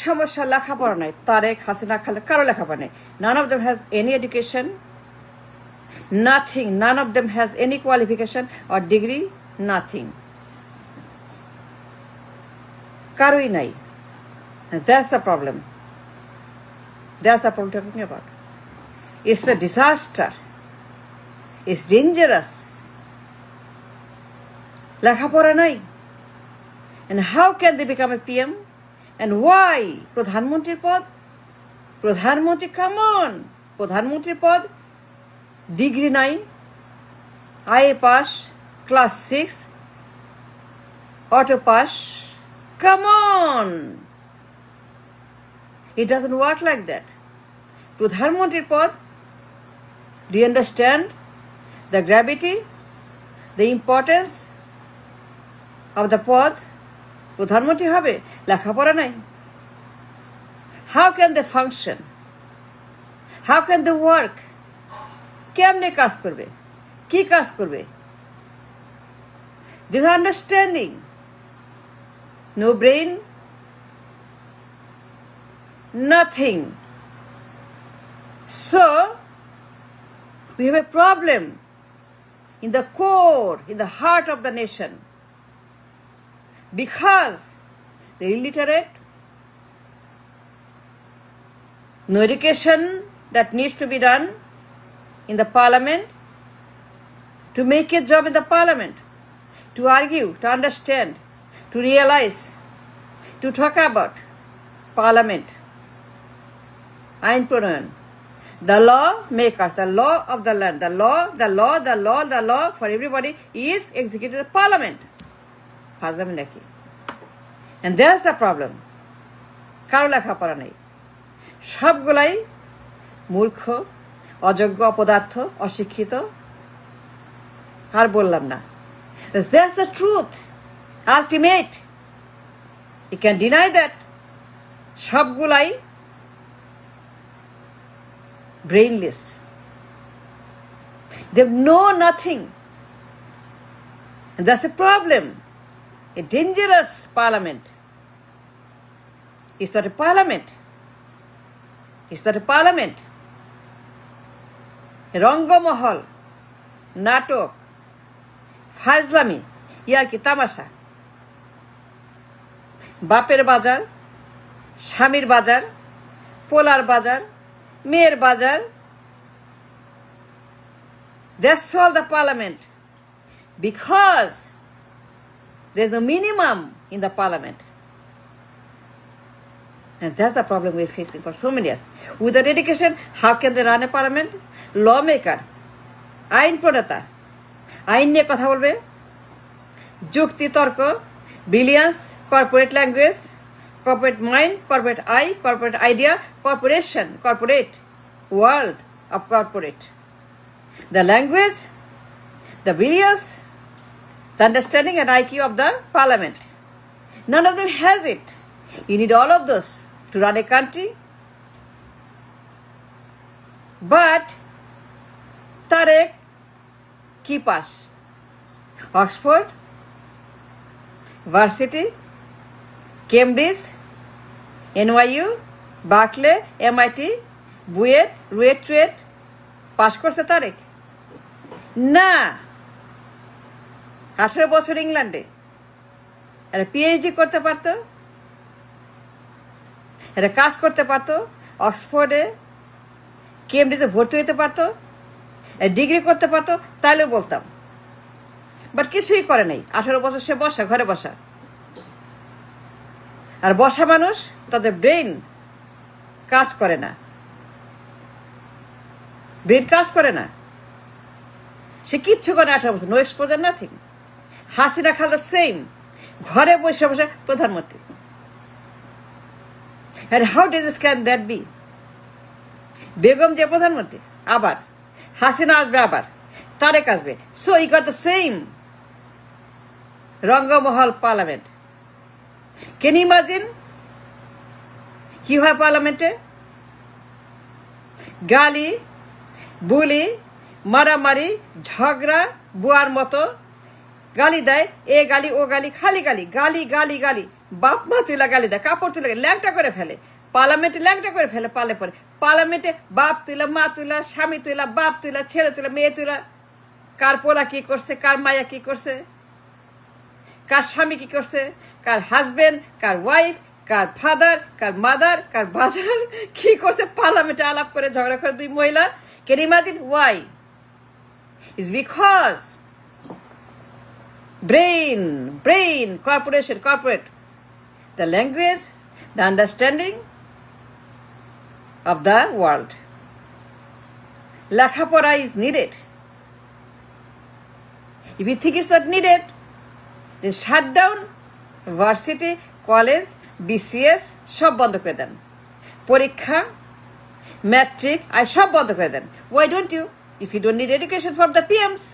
সমস্যা লেখাপড়া নাই তারেক হাসিনা খালেদা কারো লেখাপড়া নেই none of them has any education nothing none of them has any qualification or degree nothing কারোই নাই that's the problem talking about it's a disaster it's dangerous লেখাপড়া নাই and how can they become a PM and why প্রধানমন্ত্রীর পদ প্রধানমন্ত্রী come on প্রধানমন্ত্রীর পদ degree নাই IA pass class 6 auto pass come on it doesn't work like that প্রধানমন্ত্রীর পদ do you understand the gravity the importance of the পদ প্রধানমন্ত্রী হবে লেখাপড়া নাই how can they function how can they work কেমনে কাজ করবে কি কাজ করবে they are understanding no brain nothing so we have a problem in the core in the heart of the nation because they're illiterate no education that needs to be done in the parliament to make a job in the parliament to argue to understand to realize to talk about parliament ain pronoun the law makers the law of the land the law for everybody is executed in parliament and there's the problem কারো লেখাপড়া নেই সবগুলাই মূর্খ অযোগ্য অপদার্থ অশিক্ষিত আর বললাম না that's the truth ultimate you can deny that সবগুলাই brainless they know nothing and that's a problem a dangerous parliament is that a parliament রঙ্গমহল নাটক ফাজলামি ইয়ার্কি তামাশা বাপের বাজার স্বামীর বাজার পোলার বাজার মেয়ের বাজার that's all the parliament because there's no minimum in the parliament and that's the problem we're facing for so many years without education how can they run a parliament lawmaker আইন প্রণেতা আইন নিয়ে কথা বলবে যুক্তি তর্ক billions corporate language corporate mind corporate eye corporate idea corporation corporate world of corporate the language the billions the understanding and IQ of the parliament none of them has it you need all of those to run a country but Tarek ki pass Oxford Varsity Cambridge NYU Berkeley MIT BUET RUET পাশ করছে তারেক না 18 বছর ইংল্যান্ডে আর PhD করতে পারতো এটা কাজ করতে পারতো অক্সফোর্ডে কেমব্রিজে ভর্তি হতে পারতো ডিগ্রি করতে পারতো তাইলেও বলতাম বাট কিছুই করে নাই 18 বছর সে বসা ঘরে বসা আর বসা মানুষ তাদের ব্রেন কাজ করে না সে কিচ্ছু করে 18 বছর no exposure nothing Hasina Khaleda same ঘরে বসে বসে প্রধানমন্ত্রী and how dangerous can that be Begum যে প্রধানমন্ত্রী আবার হাসিনা আসবে আবার তারেক আসবে so he got the same Rangmahal parliament can you imagine কি হয় পার্লামেন্টে গালি বুলি মারামারি ঝগড়া বুয়ার মতো গালি দেয় এ গালি ও গালি খালি গালি গালি গালি গালি বাপ মা তুলা গালি দেয়, কাপড় তুলে ল্যাংটা করে ফেলে, পার্লামেন্টে ল্যাংটা করে ফেলে, পালে পরে পার্লামেন্টে বাপ তুলা, মা তুলা, স্বামী তুলা, বাপ তুলা, ছেলে তুলা, মেয়ে তুলা, কার পোলা কি করছে, কার মায়া কি করছে, কার স্বামী কি করছে, কার হাজবেন্ড, কার ওয়াইফ, কার ফাদার, কার মাদার, কার বাদার কি করছে পার্লামেন্টে আলাপ করে ঝগড়া করে দুই মহিলা। Can you imagine why? It's because brain, corporate, the language, the understanding of the world. Lakhapora is needed. If you think it's not needed, then shut down varsity, college, BCS, সব বন্ধ করে দেন। পরীক্ষা, ম্যাট্রিক, সব বন্ধ করে দেন। Why don't you? If you don't need education for the PMs.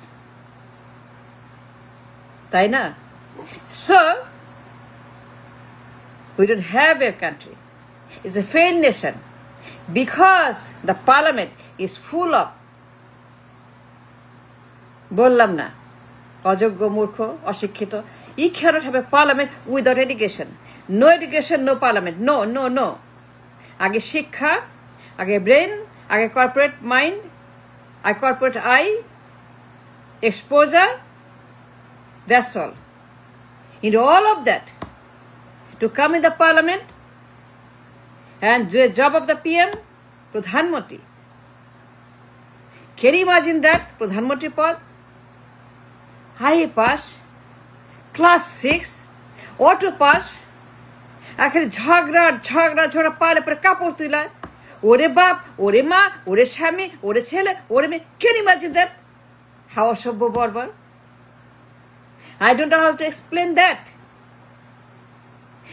তাই না? So, we don't have a country. It's a failed nation because the parliament is full of, বললাম না, অযোগ্য, মূর্খ, অশিক্ষিত। You cannot have a parliament without education. No education, no parliament. No. আগে শিক্ষা, আগে ব্রেন, আগে কর্পোরেট মাইন্ড, আগে corporate I, exposure. That's all. In all of that, to come in the parliament and do a job of the PM, Pradhan Mantri. Can you imagine that? Pradhan Mantri pad? High pass, class 6, auto pass, আখের ঝগড়া পালে পরে কাপড় তুলা, ওরে বাপ, ওরে মা, ওরে স্বামী, ওরে ছেলে, ওরে মেয়ে। Can you imagine that? How অসভ্য বর্বর। I don't know how to explain that.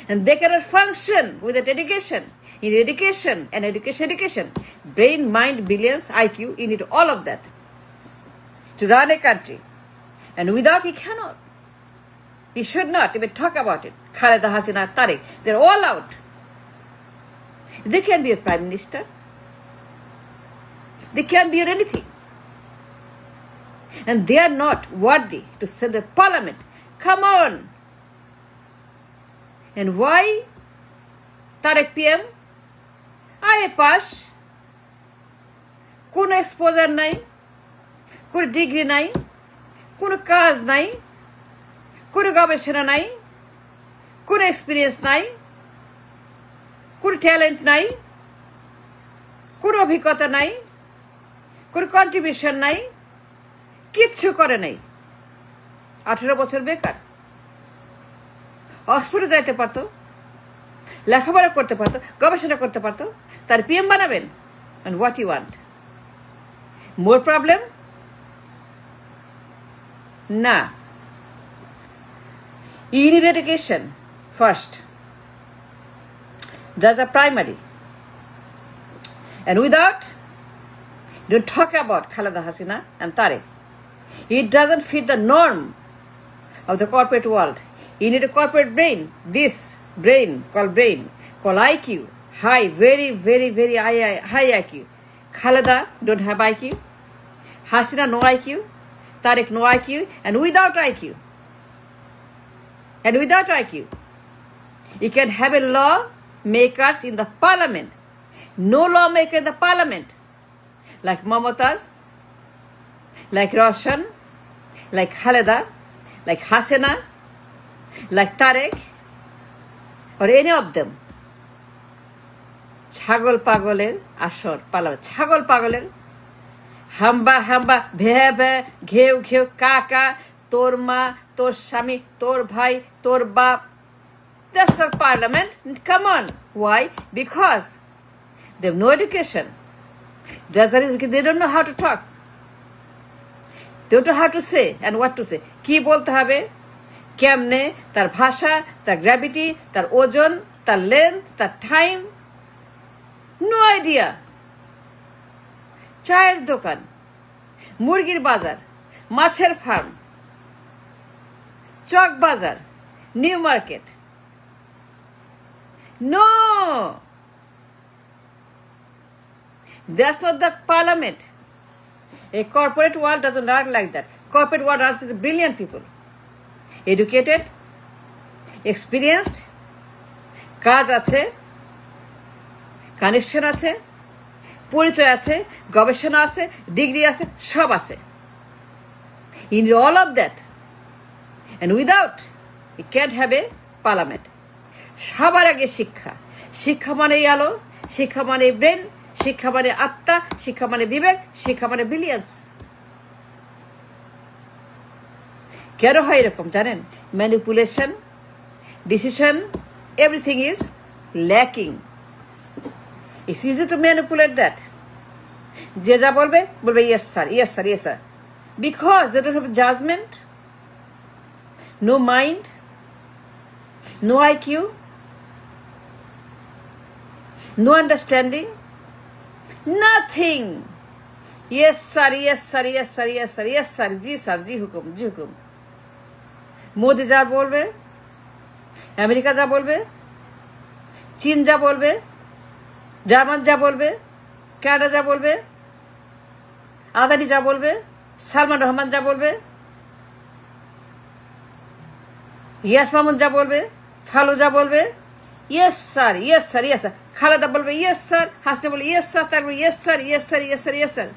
And they cannot function without education. In education and education, brain, mind, brilliance, IQ, you need all of that to run a country. And without, you cannot. You should not even talk about it. Khaleda Hasina, Tariq, they're all out. They can be a prime minister. They can't be anything. And they are not worthy to sit the parliament. Come on. And why? Tariq PM, I pass. কোনো exposure নাই, কোনো degree নাই, কোনো কাজ নাই, কোনো গবেষণা নাই, কোনো এক্সপিরিয়েন্স নাই, কোনো ট্যালেন্ট নাই, কোনো অভিজ্ঞতা নাই, কোনো কন্ট্রিবিউশন নাই, কিচ্ছু করে নাই। 18 বছর বেকার। অক্সফোর্ডে যাইতে পারতো, লেখাপড়া করতে পারতো, গবেষণা করতে পারতো, তার পিএম বানাবেন। And what you want? More problem? না। You need education first. That's a primary. And without, don't talk about Khaleda Hasina and Tariq. It doesn't fit the norm of the corporate world. You need a corporate brain. This brain, called IQ, high, very, very, very high IQ. Khaleda don't have IQ. Hasina no IQ. Tariq no IQ. And without IQ, you can have a law makers in the parliament. No lawmaker in the parliament. Like Mamtaz, like Roshan, like Khaleda, like Hasina, like Tariq, or any of them. ছাগল পাগলের আসর parliament, ছাগল পাগলের হাম্বা ভে ঘেউ কাকা, তোর মা, তোর স্বামী, তোর ভাই, তোর বাপ। That's our parliament. Come on. Why? Because they have no education. That's the reason, because they don't know how to talk. They don't know how to say and what to say. কি বলতে হবে, কেমনে, তার ভাষা, তার gravity, তার ওজন, তার লেন্থ, তার টাইম, নো আইডিয়া। চায়ের দোকান, মুরগির বাজার, মাছের ফার্ম, চক বাজার, new market, no, that's not the parliament. A corporate world doesn't work like that. Corporate world is brilliant people, educated, experienced, কাজ আছে, কানেকশন আছে, পরিচয় আছে, গবেষণা আছে, ডিগ্রি আছে, সব আছে। In all of that and without you can't have a parliament. সবার আগে শিক্ষা। শিক্ষা মানে আলো, শিক্ষা মানে ব্রেন, শিক্ষা মানে আত্মা, শিক্ষা মানে বিবেক, শিক্ষা মানে ব্রিলিয়ান্স। কেন হয় এরকম জানেন? Manipulation, decision, everything is lacking. It's easy to manipulate that. যে যা বলবে বলবে yes sir, yes sir, yes sir, because they don't have judgement, no mind, no IQ, no understanding, nothing. Yes sir, yes sir, yes sir, yes sir, yes sir, ji sir, जी हुकुम, जी हुकुम। मोदी যা বলবে, America যা বলবে, চীন যা বলবে, German যা বলবে, Canada যা বলবে, আদানি যা বলবে, সালমান রহমান যা বলবে, ইয়াস মামুন যা বলবে, ফালু যা বলবে, yes sir, yes sir, yes sir. Khaleda বলবে ইয়েস স্যার, হাসিনা বলবে ইয়েস স্যার, তারপর yes sir, yes sir, yes sir, yes sir.